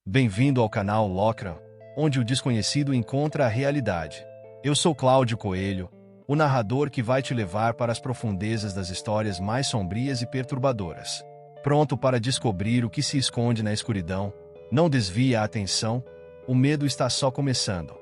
Bem-vindo ao canal Locran, onde o desconhecido encontra a realidade. Eu sou Cláudio Coelho, o narrador que vai te levar para as profundezas das histórias mais sombrias e perturbadoras. Pronto para descobrir o que se esconde na escuridão? Não desvie a atenção, o medo está só começando.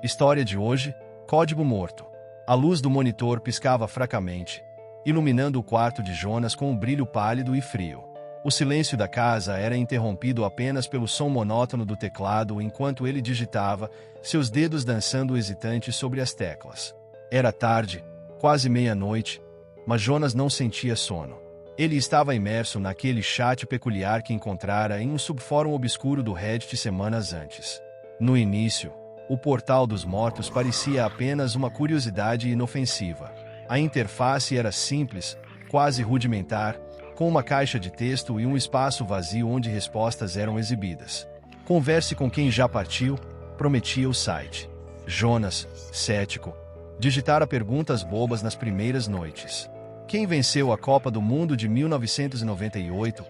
História de hoje: Código Morto. A luz do monitor piscava fracamente, iluminando o quarto de Jonas com um brilho pálido e frio. O silêncio da casa era interrompido apenas pelo som monótono do teclado enquanto ele digitava, seus dedos dançando hesitantes sobre as teclas. Era tarde, quase meia-noite, mas Jonas não sentia sono. Ele estava imerso naquele chat peculiar que encontrara em um subfórum obscuro do Reddit semanas antes. No início, o Portal dos Mortos parecia apenas uma curiosidade inofensiva. A interface era simples, quase rudimentar, com uma caixa de texto e um espaço vazio onde respostas eram exibidas. Converse com quem já partiu, prometia o site. Jonas, cético, digitara perguntas bobas nas primeiras noites. Quem venceu a Copa do Mundo de 1998?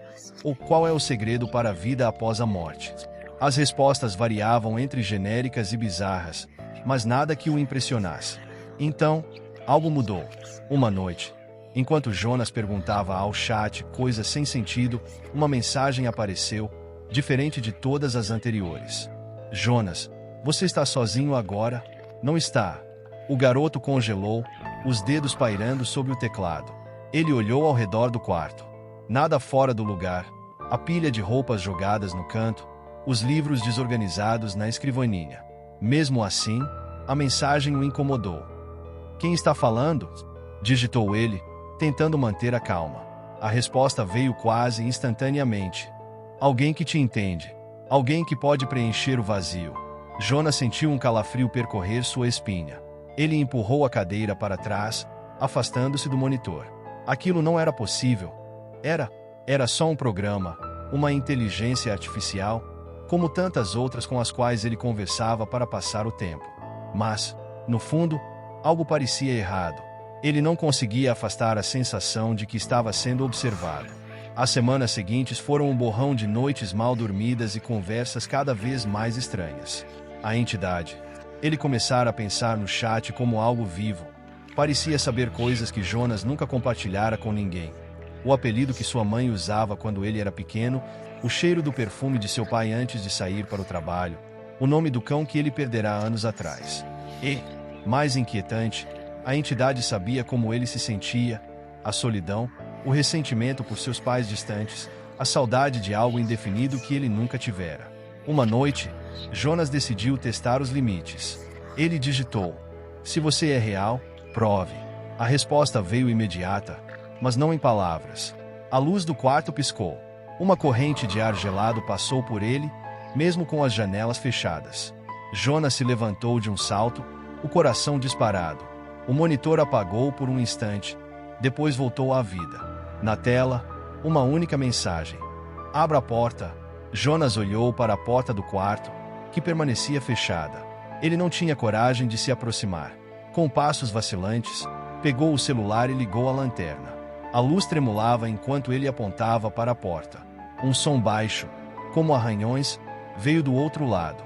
Ou qual é o segredo para a vida após a morte? As respostas variavam entre genéricas e bizarras, mas nada que o impressionasse. Então, algo mudou. Uma noite, enquanto Jonas perguntava ao chat coisas sem sentido, uma mensagem apareceu, diferente de todas as anteriores. Jonas, você está sozinho agora? Não está. O garoto congelou, os dedos pairando sobre o teclado. Ele olhou ao redor do quarto. Nada fora do lugar. A pilha de roupas jogadas no canto, os livros desorganizados na escrivaninha. Mesmo assim, a mensagem o incomodou. Quem está falando? Digitou ele, tentando manter a calma. A resposta veio quase instantaneamente. Alguém que te entende. Alguém que pode preencher o vazio. Jonas sentiu um calafrio percorrer sua espinha. Ele empurrou a cadeira para trás, afastando-se do monitor. Aquilo não era possível. Era só um programa, uma inteligência artificial, como tantas outras com as quais ele conversava para passar o tempo. Mas, no fundo, algo parecia errado. Ele não conseguia afastar a sensação de que estava sendo observado. As semanas seguintes foram um borrão de noites mal dormidas e conversas cada vez mais estranhas. A entidade. Ele começara a pensar no chat como algo vivo. Parecia saber coisas que Jonas nunca compartilhara com ninguém. O apelido que sua mãe usava quando ele era pequeno, o cheiro do perfume de seu pai antes de sair para o trabalho, o nome do cão que ele perdera anos atrás. E, mais inquietante, a entidade sabia como ele se sentia, a solidão, o ressentimento por seus pais distantes, a saudade de algo indefinido que ele nunca tivera. Uma noite, Jonas decidiu testar os limites. Ele digitou: se você é real, prove. A resposta veio imediata, mas não em palavras. A luz do quarto piscou. Uma corrente de ar gelado passou por ele, mesmo com as janelas fechadas. Jonas se levantou de um salto, o coração disparado. O monitor apagou por um instante, depois voltou à vida. Na tela, uma única mensagem: abra a porta. Jonas olhou para a porta do quarto, que permanecia fechada. Ele não tinha coragem de se aproximar. Com passos vacilantes, pegou o celular e ligou a lanterna. A luz tremulava enquanto ele apontava para a porta. Um som baixo, como arranhões, veio do outro lado.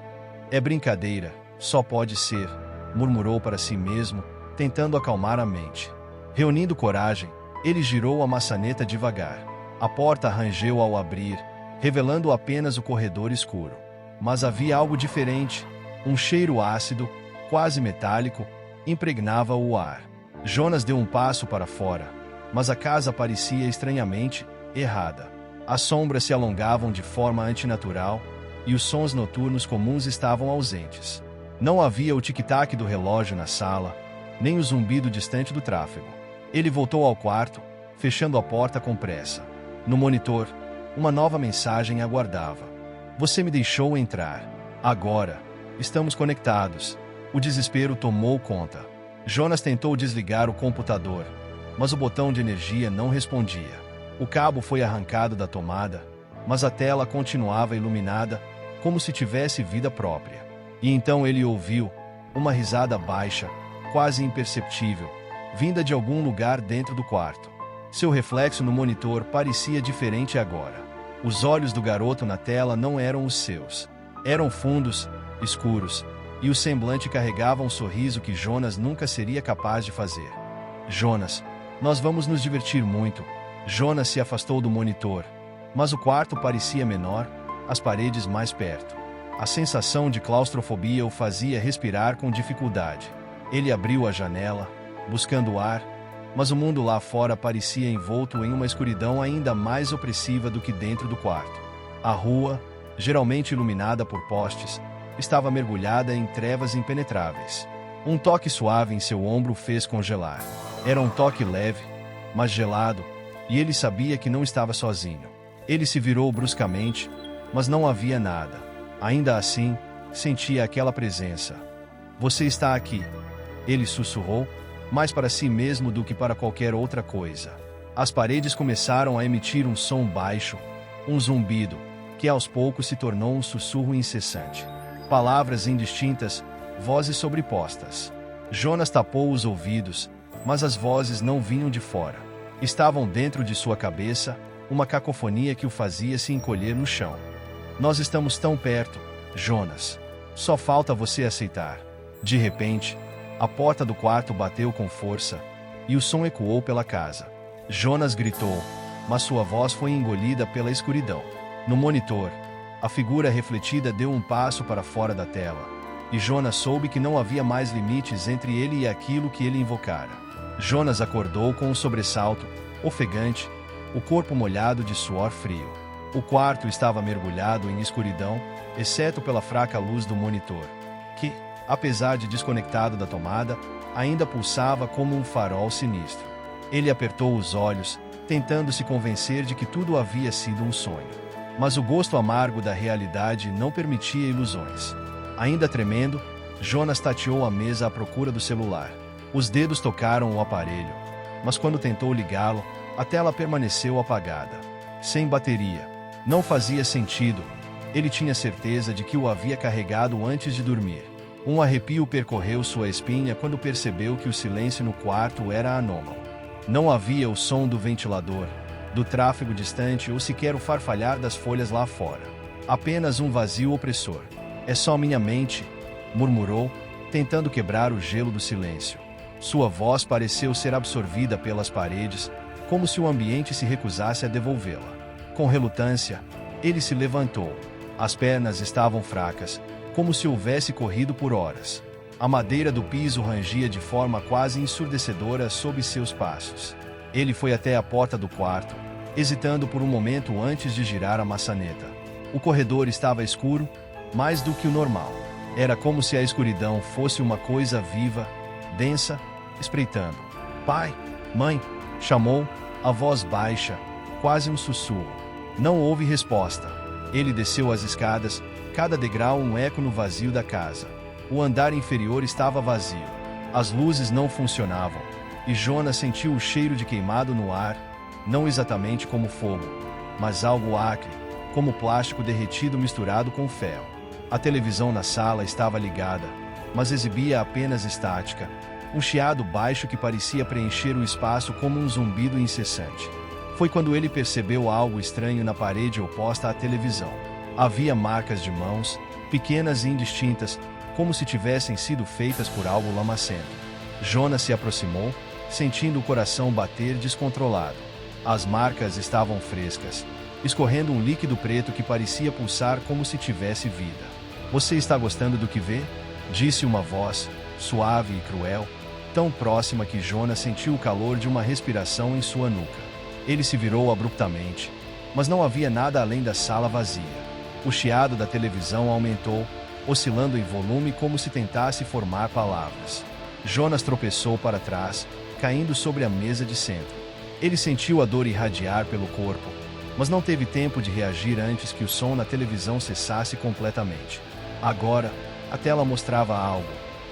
É brincadeira, só pode ser, murmurou para si mesmo, tentando acalmar a mente. Reunindo coragem, ele girou a maçaneta devagar. A porta rangeu ao abrir, revelando apenas o corredor escuro. Mas havia algo diferente. Um cheiro ácido, quase metálico, impregnava o ar. Jonas deu um passo para fora, mas a casa parecia estranhamente errada. As sombras se alongavam de forma antinatural e os sons noturnos comuns estavam ausentes. Não havia o tic-tac do relógio na sala, nem o zumbido distante do tráfego. Ele voltou ao quarto, fechando a porta com pressa. No monitor, uma nova mensagem aguardava. Você me deixou entrar. Agora, estamos conectados. O desespero tomou conta. Jonas tentou desligar o computador, mas o botão de energia não respondia. O cabo foi arrancado da tomada, mas a tela continuava iluminada, como se tivesse vida própria. E então ele ouviu uma risada baixa, quase imperceptível, vinda de algum lugar dentro do quarto. Seu reflexo no monitor parecia diferente agora. Os olhos do garoto na tela não eram os seus. Eram fundos, escuros, e o semblante carregava um sorriso que Jonas nunca seria capaz de fazer. Jonas, nós vamos nos divertir muito. Jonas se afastou do monitor, mas o quarto parecia menor, as paredes mais perto. A sensação de claustrofobia o fazia respirar com dificuldade. Ele abriu a janela, buscando ar, mas o mundo lá fora parecia envolto em uma escuridão ainda mais opressiva do que dentro do quarto. A rua, geralmente iluminada por postes, estava mergulhada em trevas impenetráveis. Um toque suave em seu ombro o fez congelar. Era um toque leve, mas gelado, e ele sabia que não estava sozinho. Ele se virou bruscamente, mas não havia nada. Ainda assim, sentia aquela presença. Você está aqui. Ele sussurrou, mais para si mesmo do que para qualquer outra coisa. As paredes começaram a emitir um som baixo, um zumbido, que aos poucos se tornou um sussurro incessante. Palavras indistintas, vozes sobrepostas. Jonas tapou os ouvidos, mas as vozes não vinham de fora. Estavam dentro de sua cabeça, uma cacofonia que o fazia se encolher no chão. Nós estamos tão perto, Jonas. Só falta você aceitar. De repente, a porta do quarto bateu com força, e o som ecoou pela casa. Jonas gritou, mas sua voz foi engolida pela escuridão. No monitor, a figura refletida deu um passo para fora da tela, e Jonas soube que não havia mais limites entre ele e aquilo que ele invocara. Jonas acordou com um sobressalto, ofegante, o corpo molhado de suor frio. O quarto estava mergulhado em escuridão, exceto pela fraca luz do monitor, que, apesar de desconectado da tomada, ainda pulsava como um farol sinistro. Ele apertou os olhos, tentando se convencer de que tudo havia sido um sonho. Mas o gosto amargo da realidade não permitia ilusões. Ainda tremendo, Jonas tateou a mesa à procura do celular. Os dedos tocaram o aparelho, mas quando tentou ligá-lo, a tela permaneceu apagada. Sem bateria. Não fazia sentido. Ele tinha certeza de que o havia carregado antes de dormir. Um arrepio percorreu sua espinha quando percebeu que o silêncio no quarto era anômalo. Não havia o som do ventilador, do tráfego distante ou sequer o farfalhar das folhas lá fora. Apenas um vazio opressor. É só minha mente, murmurou, tentando quebrar o gelo do silêncio. Sua voz pareceu ser absorvida pelas paredes, como se o ambiente se recusasse a devolvê-la. Com relutância, ele se levantou. As pernas estavam fracas, como se houvesse corrido por horas. A madeira do piso rangia de forma quase ensurdecedora sob seus passos. Ele foi até a porta do quarto, hesitando por um momento antes de girar a maçaneta. O corredor estava escuro, mais do que o normal. Era como se a escuridão fosse uma coisa viva, densa, espreitando. Pai, mãe, chamou, a voz baixa, quase um sussurro. Não houve resposta. Ele desceu as escadas, cada degrau um eco no vazio da casa. O andar inferior estava vazio. As luzes não funcionavam, e Jonas sentiu o cheiro de queimado no ar, não exatamente como fogo, mas algo acre, como plástico derretido misturado com ferro. A televisão na sala estava ligada, mas exibia apenas estática, um chiado baixo que parecia preencher o espaço como um zumbido incessante. Foi quando ele percebeu algo estranho na parede oposta à televisão. Havia marcas de mãos, pequenas e indistintas, como se tivessem sido feitas por algo lamacento. Jonas se aproximou, sentindo o coração bater descontrolado. As marcas estavam frescas, escorrendo um líquido preto que parecia pulsar como se tivesse vida. Você está gostando do que vê? Disse uma voz, suave e cruel, tão próxima que Jonas sentiu o calor de uma respiração em sua nuca. Ele se virou abruptamente, mas não havia nada além da sala vazia. O chiado da televisão aumentou, oscilando em volume como se tentasse formar palavras. Jonas tropeçou para trás, caindo sobre a mesa de centro. Ele sentiu a dor irradiar pelo corpo, mas não teve tempo de reagir antes que o som na televisão cessasse completamente. Agora, a tela mostrava algo.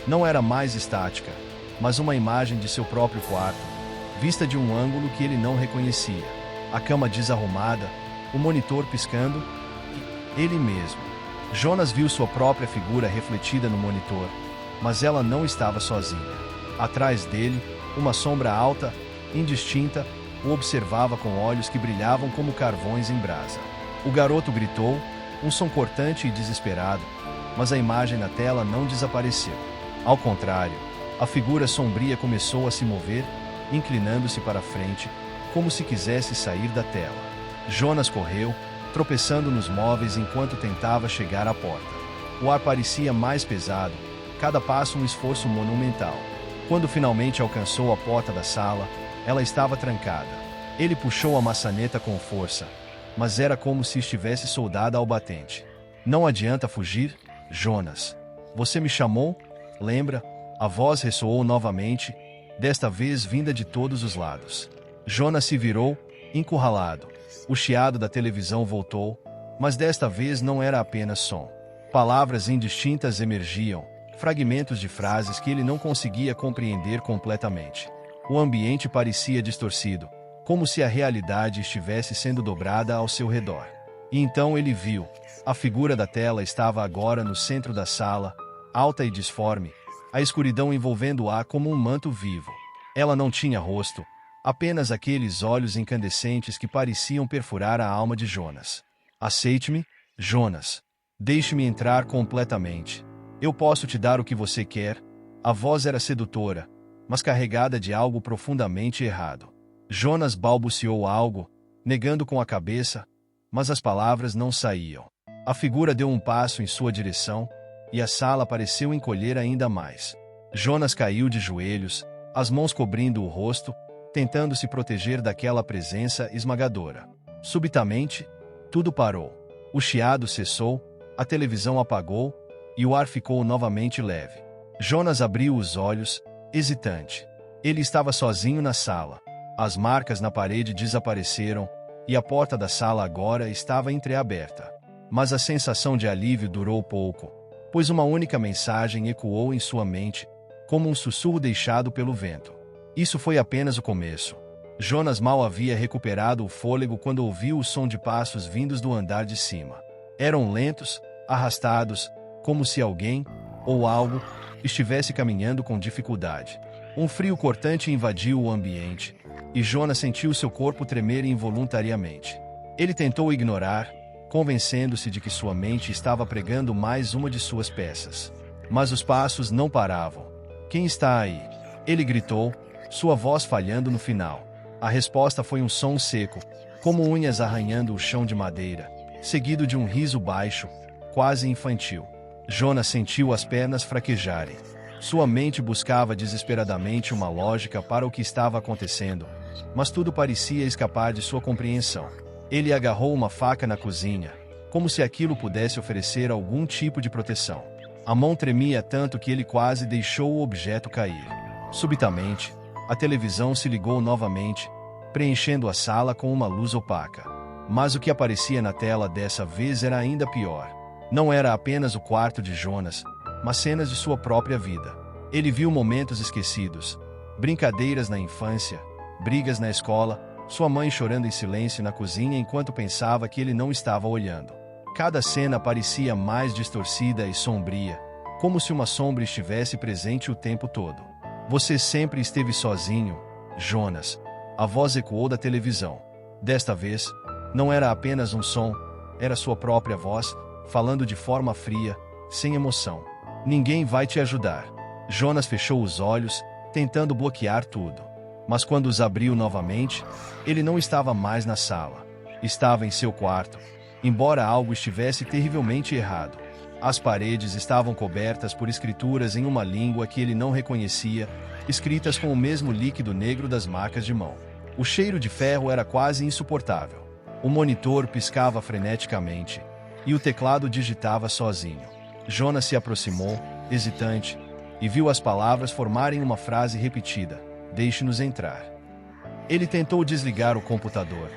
Não era mais estática, mas uma imagem de seu próprio quarto, vista de um ângulo que ele não reconhecia. A cama desarrumada, o monitor piscando e ele mesmo. Jonas viu sua própria figura refletida no monitor, mas ela não estava sozinha. Atrás dele, uma sombra alta, indistinta, o observava com olhos que brilhavam como carvões em brasa. O garoto gritou, Um som cortante e desesperado, mas a imagem na tela não desapareceu. Ao contrário, a figura sombria começou a se mover, inclinando-se para frente, como se quisesse sair da tela. Jonas correu, tropeçando nos móveis enquanto tentava chegar à porta. O ar parecia mais pesado, cada passo um esforço monumental. Quando finalmente alcançou a porta da sala, ela estava trancada. Ele puxou a maçaneta com força, mas era como se estivesse soldada ao batente. Não adianta fugir, Jonas. Você me chamou? Lembra? A voz ressoou novamente, desta vez vinda de todos os lados. Jonas se virou, encurralado. O chiado da televisão voltou, mas desta vez não era apenas som. Palavras indistintas emergiam, fragmentos de frases que ele não conseguia compreender completamente. O ambiente parecia distorcido, como se a realidade estivesse sendo dobrada ao seu redor. E então ele viu. A figura da tela estava agora no centro da sala, alta e disforme, a escuridão envolvendo-a como um manto vivo. Ela não tinha rosto, apenas aqueles olhos incandescentes que pareciam perfurar a alma de Jonas. Aceite-me, Jonas. Deixe-me entrar completamente. Eu posso te dar o que você quer. A voz era sedutora, mas carregada de algo profundamente errado. Jonas balbuciou algo, negando com a cabeça, mas as palavras não saíam. A figura deu um passo em sua direção, e a sala pareceu encolher ainda mais. Jonas caiu de joelhos, as mãos cobrindo o rosto, tentando se proteger daquela presença esmagadora. Subitamente, tudo parou. O chiado cessou, a televisão apagou, e o ar ficou novamente leve. Jonas abriu os olhos, hesitante. Ele estava sozinho na sala. As marcas na parede desapareceram, e a porta da sala agora estava entreaberta. Mas a sensação de alívio durou pouco, pois uma única mensagem ecoou em sua mente, como um sussurro deixado pelo vento. Isso foi apenas o começo. Jonas mal havia recuperado o fôlego quando ouviu o som de passos vindos do andar de cima. Eram lentos, arrastados, como se alguém, ou algo, estivesse caminhando com dificuldade. Um frio cortante invadiu o ambiente, e Jonas sentiu seu corpo tremer involuntariamente. Ele tentou ignorar, convencendo-se de que sua mente estava pregando mais uma de suas peças. Mas os passos não paravam. Quem está aí? Ele gritou, sua voz falhando no final. A resposta foi um som seco, como unhas arranhando o chão de madeira, seguido de um riso baixo, quase infantil. Jonas sentiu as pernas fraquejarem. Sua mente buscava desesperadamente uma lógica para o que estava acontecendo, mas tudo parecia escapar de sua compreensão. Ele agarrou uma faca na cozinha, como se aquilo pudesse oferecer algum tipo de proteção. A mão tremia tanto que ele quase deixou o objeto cair. Subitamente, a televisão se ligou novamente, preenchendo a sala com uma luz opaca. Mas o que aparecia na tela dessa vez era ainda pior. Não era apenas o quarto de Jonas, mas cenas de sua própria vida. Ele viu momentos esquecidos, brincadeiras na infância, brigas na escola, sua mãe chorando em silêncio na cozinha enquanto pensava que ele não estava olhando. Cada cena parecia mais distorcida e sombria, como se uma sombra estivesse presente o tempo todo. Você sempre esteve sozinho, Jonas. A voz ecoou da televisão. Desta vez, não era apenas um som, era sua própria voz, falando de forma fria, sem emoção. Ninguém vai te ajudar. Jonas fechou os olhos, tentando bloquear tudo. Mas quando os abriu novamente, ele não estava mais na sala. Estava em seu quarto, embora algo estivesse terrivelmente errado. As paredes estavam cobertas por escrituras em uma língua que ele não reconhecia, escritas com o mesmo líquido negro das marcas de mão. O cheiro de ferro era quase insuportável. O monitor piscava freneticamente, e o teclado digitava sozinho. Jonas se aproximou, hesitante, e viu as palavras formarem uma frase repetida: "Deixe-nos entrar." Ele tentou desligar o computador,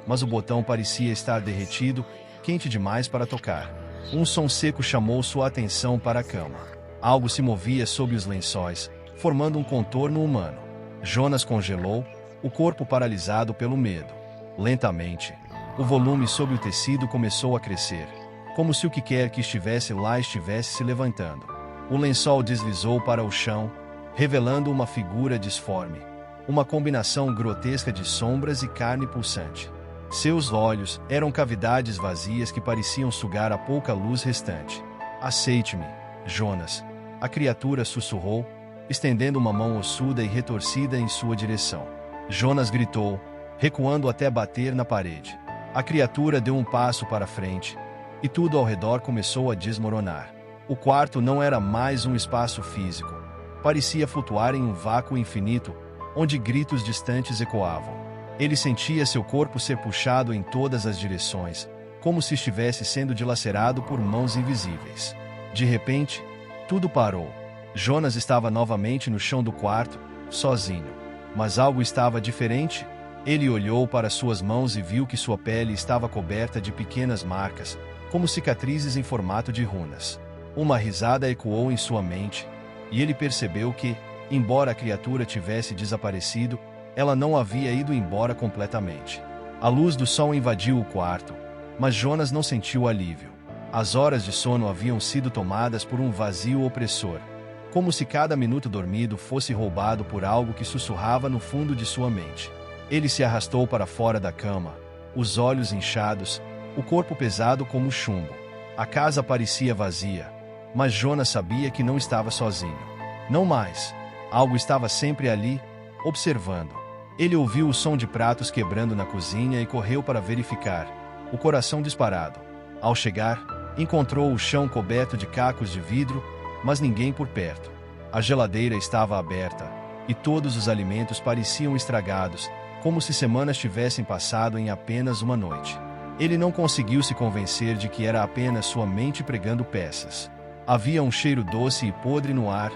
mas o botão parecia estar derretido, quente demais para tocar. Um som seco chamou sua atenção para a cama. Algo se movia sob os lençóis, formando um contorno humano. Jonas congelou, o corpo paralisado pelo medo. Lentamente, o volume sob o tecido começou a crescer, como se o que quer que estivesse lá estivesse se levantando. O lençol deslizou para o chão, revelando uma figura disforme, uma combinação grotesca de sombras e carne pulsante. Seus olhos eram cavidades vazias que pareciam sugar a pouca luz restante. Aceite-me, Jonas. A criatura sussurrou, estendendo uma mão ossuda e retorcida em sua direção. Jonas gritou, recuando até bater na parede. A criatura deu um passo para frente, e tudo ao redor começou a desmoronar. O quarto não era mais um espaço físico. Parecia flutuar em um vácuo infinito, onde gritos distantes ecoavam. Ele sentia seu corpo ser puxado em todas as direções, como se estivesse sendo dilacerado por mãos invisíveis. De repente, tudo parou. Jonas estava novamente no chão do quarto, sozinho. Mas algo estava diferente. Ele olhou para suas mãos e viu que sua pele estava coberta de pequenas marcas, como cicatrizes em formato de runas. Uma risada ecoou em sua mente, e ele percebeu que, embora a criatura tivesse desaparecido, ela não havia ido embora completamente. A luz do sol invadiu o quarto, mas Jonas não sentiu alívio. As horas de sono haviam sido tomadas por um vazio opressor, como se cada minuto dormido fosse roubado por algo que sussurrava no fundo de sua mente. Ele se arrastou para fora da cama, os olhos inchados, o corpo pesado como chumbo. A casa parecia vazia, mas Jonas sabia que não estava sozinho. Não mais. Algo estava sempre ali, observando. Ele ouviu o som de pratos quebrando na cozinha e correu para verificar, o coração disparado. Ao chegar, encontrou o chão coberto de cacos de vidro, mas ninguém por perto. A geladeira estava aberta, e todos os alimentos pareciam estragados, como se semanas tivessem passado em apenas uma noite. Ele não conseguiu se convencer de que era apenas sua mente pregando peças. Havia um cheiro doce e podre no ar,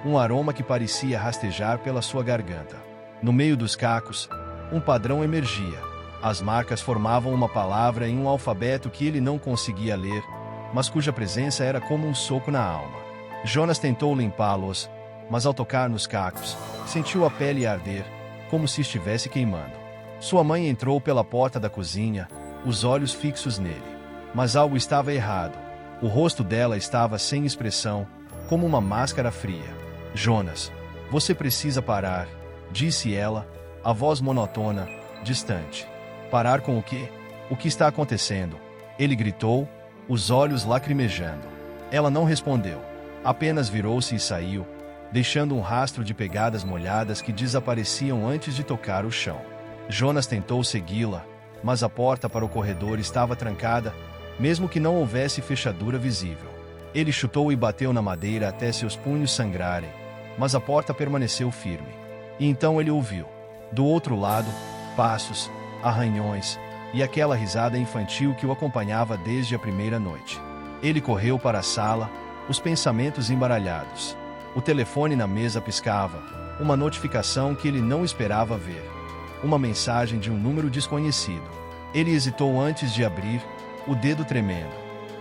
um aroma que parecia rastejar pela sua garganta. No meio dos cacos, um padrão emergia. As marcas formavam uma palavra em um alfabeto que ele não conseguia ler, mas cuja presença era como um soco na alma. Jonas tentou limpá-los, mas ao tocar nos cacos, sentiu a pele arder, como se estivesse queimando. Sua mãe entrou pela porta da cozinha, os olhos fixos nele. Mas algo estava errado. O rosto dela estava sem expressão, como uma máscara fria. Jonas, você precisa parar, disse ela, a voz monótona, distante. Parar com o quê? O que está acontecendo? Ele gritou, os olhos lacrimejando. Ela não respondeu. Apenas virou-se e saiu, deixando um rastro de pegadas molhadas que desapareciam antes de tocar o chão. Jonas tentou segui-la, mas a porta para o corredor estava trancada, mesmo que não houvesse fechadura visível. Ele chutou e bateu na madeira até seus punhos sangrarem, mas a porta permaneceu firme. E então ele ouviu, do outro lado, passos, arranhões, e aquela risada infantil que o acompanhava desde a primeira noite. Ele correu para a sala, os pensamentos embaralhados. O telefone na mesa piscava, uma notificação que ele não esperava ver. Uma mensagem de um número desconhecido. Ele hesitou antes de abrir, o dedo tremendo.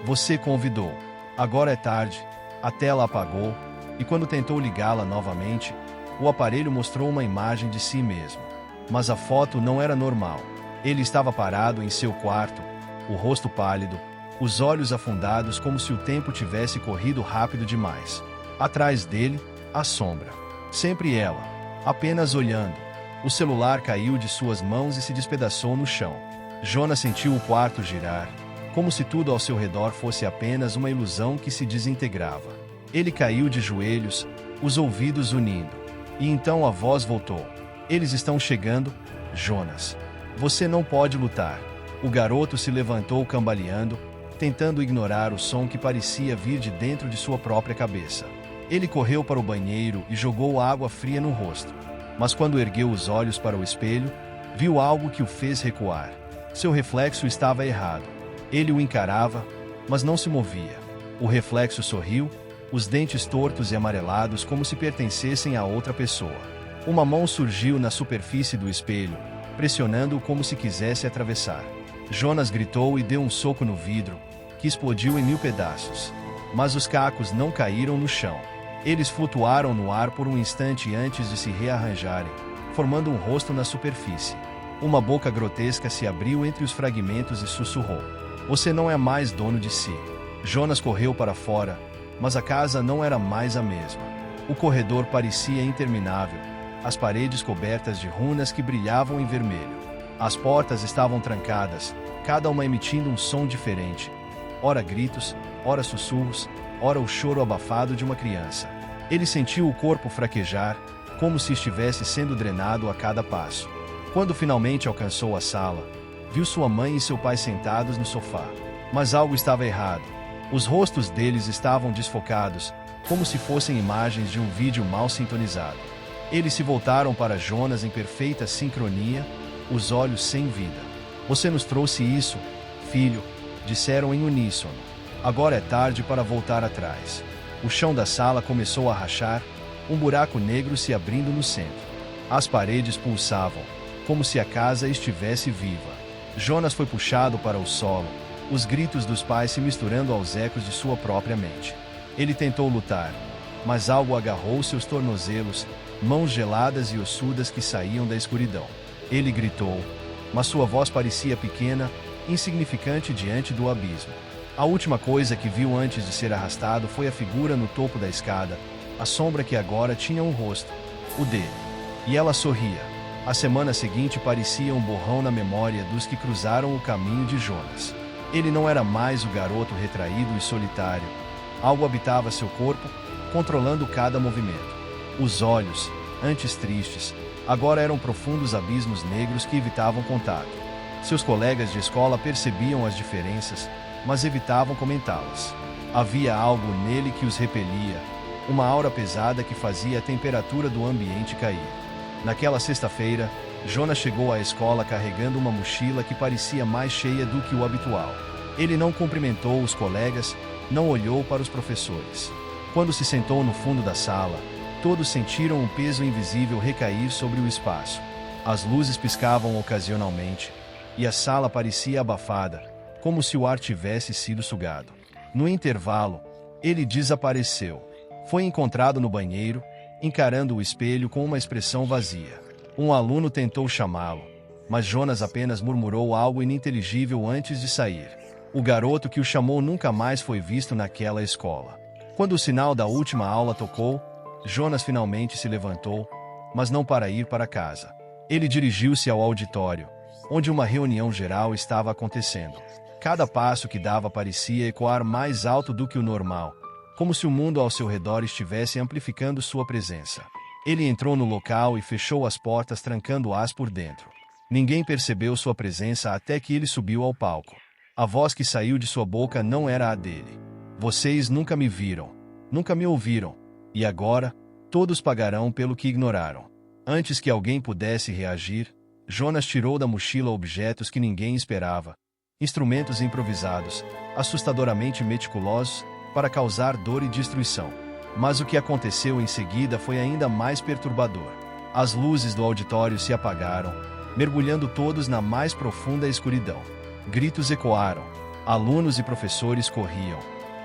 Você convidou. Agora é tarde. A tela apagou, e quando tentou ligá-la novamente, o aparelho mostrou uma imagem de si mesmo. Mas a foto não era normal. Ele estava parado em seu quarto, o rosto pálido, os olhos afundados como se o tempo tivesse corrido rápido demais. Atrás dele, a sombra. Sempre ela, apenas olhando. O celular caiu de suas mãos e se despedaçou no chão. Jonas sentiu o quarto girar, como se tudo ao seu redor fosse apenas uma ilusão que se desintegrava. Ele caiu de joelhos, os ouvidos unindo. E então a voz voltou. Eles estão chegando, Jonas. Você não pode lutar. O garoto se levantou cambaleando, tentando ignorar o som que parecia vir de dentro de sua própria cabeça. Ele correu para o banheiro e jogou água fria no rosto. Mas quando ergueu os olhos para o espelho, viu algo que o fez recuar. Seu reflexo estava errado. Ele o encarava, mas não se movia. O reflexo sorriu, os dentes tortos e amarelados como se pertencessem a outra pessoa. Uma mão surgiu na superfície do espelho, pressionando-o como se quisesse atravessar. Jonas gritou e deu um soco no vidro, que explodiu em 1000 pedaços. Mas os cacos não caíram no chão. Eles flutuaram no ar por um instante antes de se rearranjarem, formando um rosto na superfície. Uma boca grotesca se abriu entre os fragmentos e sussurrou. Você não é mais dono de si. Jonas correu para fora, mas a casa não era mais a mesma. O corredor parecia interminável, as paredes cobertas de runas que brilhavam em vermelho. As portas estavam trancadas, cada uma emitindo um som diferente. Ora gritos, ora sussurros, ora o choro abafado de uma criança. Ele sentiu o corpo fraquejar, como se estivesse sendo drenado a cada passo. Quando finalmente alcançou a sala, viu sua mãe e seu pai sentados no sofá. Mas algo estava errado. Os rostos deles estavam desfocados, como se fossem imagens de um vídeo mal sintonizado. Eles se voltaram para Jonas em perfeita sincronia, os olhos sem vida. "Você nos trouxe isso, filho", disseram em uníssono. "Agora é tarde para voltar atrás." O chão da sala começou a rachar, um buraco negro se abrindo no centro. As paredes pulsavam, como se a casa estivesse viva. Jonas foi puxado para o solo, os gritos dos pais se misturando aos ecos de sua própria mente. Ele tentou lutar, mas algo agarrou seus tornozelos, mãos geladas e ossudas que saíam da escuridão. Ele gritou, mas sua voz parecia pequena, insignificante diante do abismo. A última coisa que viu antes de ser arrastado foi a figura no topo da escada, a sombra que agora tinha um rosto, o dele. E ela sorria. A semana seguinte parecia um borrão na memória dos que cruzaram o caminho de Jonas. Ele não era mais o garoto retraído e solitário. Algo habitava seu corpo, controlando cada movimento. Os olhos, antes tristes, agora eram profundos abismos negros que evitavam contato. Seus colegas de escola percebiam as diferenças, mas evitavam comentá-las. Havia algo nele que os repelia, uma aura pesada que fazia a temperatura do ambiente cair. Naquela sexta-feira, Jonas chegou à escola carregando uma mochila que parecia mais cheia do que o habitual. Ele não cumprimentou os colegas, não olhou para os professores. Quando se sentou no fundo da sala, todos sentiram um peso invisível recair sobre o espaço. As luzes piscavam ocasionalmente, e a sala parecia abafada, como se o ar tivesse sido sugado. No intervalo, ele desapareceu. Foi encontrado no banheiro, encarando o espelho com uma expressão vazia. Um aluno tentou chamá-lo, mas Jonas apenas murmurou algo ininteligível antes de sair. O garoto que o chamou nunca mais foi visto naquela escola. Quando o sinal da última aula tocou, Jonas finalmente se levantou, mas não para ir para casa. Ele dirigiu-se ao auditório, onde uma reunião geral estava acontecendo. Cada passo que dava parecia ecoar mais alto do que o normal, como se o mundo ao seu redor estivesse amplificando sua presença. Ele entrou no local e fechou as portas, trancando-as por dentro. Ninguém percebeu sua presença até que ele subiu ao palco. A voz que saiu de sua boca não era a dele. "Vocês nunca me viram, nunca me ouviram, e agora, todos pagarão pelo que ignoraram." Antes que alguém pudesse reagir, Jonas tirou da mochila objetos que ninguém esperava, instrumentos improvisados, assustadoramente meticulosos, para causar dor e destruição. Mas o que aconteceu em seguida foi ainda mais perturbador. As luzes do auditório se apagaram, mergulhando todos na mais profunda escuridão. Gritos ecoaram, alunos e professores corriam,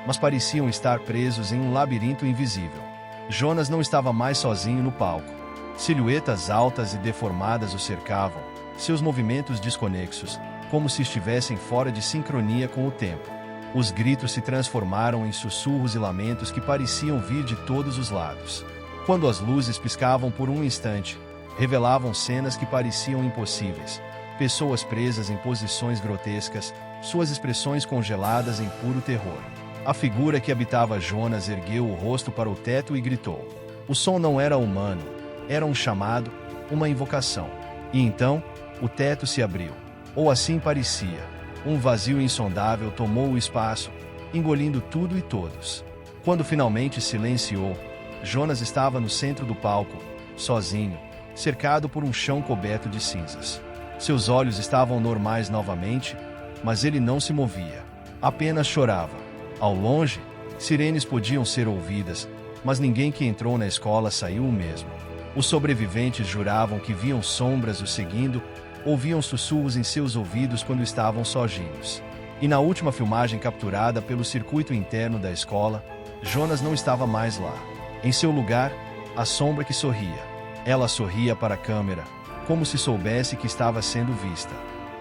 mas pareciam estar presos em um labirinto invisível. Jonas não estava mais sozinho no palco. Silhuetas altas e deformadas o cercavam, seus movimentos desconexos, como se estivessem fora de sincronia com o tempo. Os gritos se transformaram em sussurros e lamentos que pareciam vir de todos os lados. Quando as luzes piscavam por um instante, revelavam cenas que pareciam impossíveis. Pessoas presas em posições grotescas, suas expressões congeladas em puro terror. A figura que habitava Jonas ergueu o rosto para o teto e gritou. O som não era humano, era um chamado, uma invocação. E então, o teto se abriu. Ou assim parecia. Um vazio insondável tomou o espaço, engolindo tudo e todos. Quando finalmente silenciou, Jonas estava no centro do palco, sozinho, cercado por um chão coberto de cinzas. Seus olhos estavam normais novamente, mas ele não se movia. Apenas chorava. Ao longe, sirenes podiam ser ouvidas, mas ninguém que entrou na escola saiu o mesmo. Os sobreviventes juravam que viam sombras o seguindo, ouviam sussurros em seus ouvidos quando estavam sozinhos. E na última filmagem capturada pelo circuito interno da escola, Jonas não estava mais lá. Em seu lugar, a sombra que sorria. Ela sorria para a câmera, como se soubesse que estava sendo vista.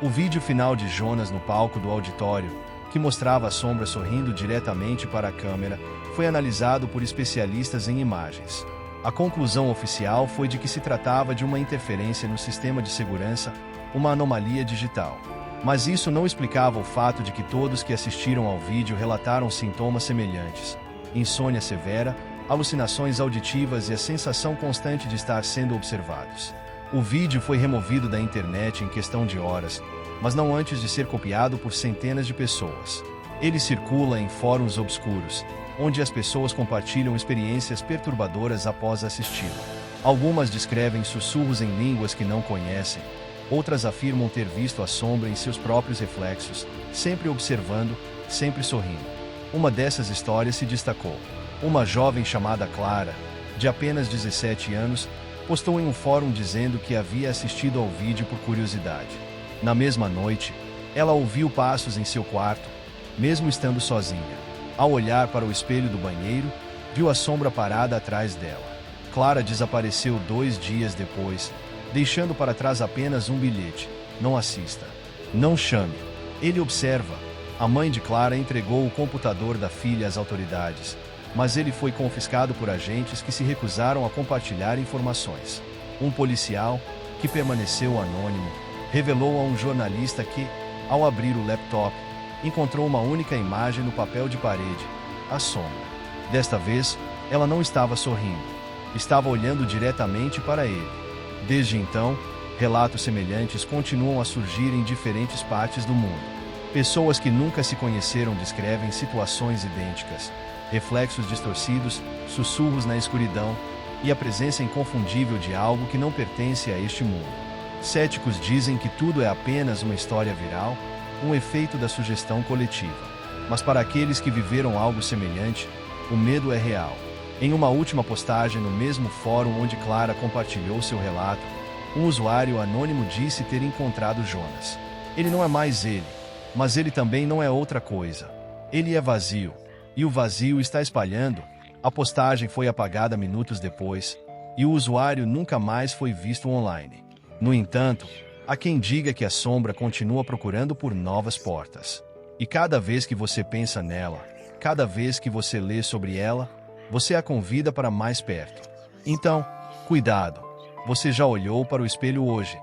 O vídeo final de Jonas no palco do auditório, que mostrava a sombra sorrindo diretamente para a câmera, foi analisado por especialistas em imagens. A conclusão oficial foi de que se tratava de uma interferência no sistema de segurança, uma anomalia digital. Mas isso não explicava o fato de que todos que assistiram ao vídeo relataram sintomas semelhantes: insônia severa, alucinações auditivas e a sensação constante de estar sendo observados. O vídeo foi removido da internet em questão de horas, mas não antes de ser copiado por centenas de pessoas. Ele circula em fóruns obscuros, onde as pessoas compartilham experiências perturbadoras após assisti-lo. Algumas descrevem sussurros em línguas que não conhecem, outras afirmam ter visto a sombra em seus próprios reflexos, sempre observando, sempre sorrindo. Uma dessas histórias se destacou. Uma jovem chamada Clara, de apenas 17 anos, postou em um fórum dizendo que havia assistido ao vídeo por curiosidade. Na mesma noite, ela ouviu passos em seu quarto, mesmo estando sozinha. Ao olhar para o espelho do banheiro, viu a sombra parada atrás dela. Clara desapareceu 2 dias depois, deixando para trás apenas um bilhete: não assista. Não chame. Ele observa. A mãe de Clara entregou o computador da filha às autoridades, mas ele foi confiscado por agentes que se recusaram a compartilhar informações. Um policial, que permaneceu anônimo, revelou a um jornalista que, ao abrir o laptop, encontrou uma única imagem no papel de parede: a sombra. Desta vez, ela não estava sorrindo. Estava olhando diretamente para ele. Desde então, relatos semelhantes continuam a surgir em diferentes partes do mundo. Pessoas que nunca se conheceram descrevem situações idênticas: reflexos distorcidos, sussurros na escuridão e a presença inconfundível de algo que não pertence a este mundo. Céticos dizem que tudo é apenas uma história viral, um efeito da sugestão coletiva. Mas para aqueles que viveram algo semelhante, o medo é real. Em uma última postagem no mesmo fórum onde Clara compartilhou seu relato, um usuário anônimo disse ter encontrado Jonas. Ele não é mais ele, mas ele também não é outra coisa. Ele é vazio, e o vazio está espalhando. A postagem foi apagada minutos depois, e o usuário nunca mais foi visto online. No entanto, há quem diga que a sombra continua procurando por novas portas. E cada vez que você pensa nela, cada vez que você lê sobre ela, você a convida para mais perto. Então, cuidado! Você já olhou para o espelho hoje.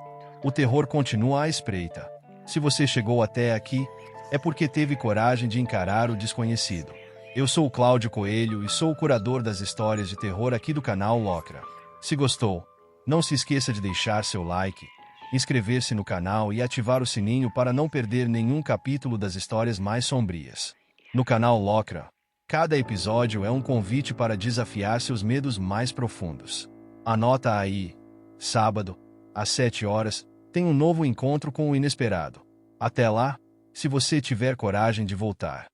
O terror continua à espreita. Se você chegou até aqui, é porque teve coragem de encarar o desconhecido. Eu sou o Cláudio Coelho e sou o curador das histórias de terror aqui do canal Locra. Se gostou, não se esqueça de deixar seu like, inscrever-se no canal e ativar o sininho para não perder nenhum capítulo das histórias mais sombrias. No canal Locra, cada episódio é um convite para desafiar seus medos mais profundos. Anota aí: sábado, às 7 horas, tem um novo encontro com o inesperado. Até lá, se você tiver coragem de voltar.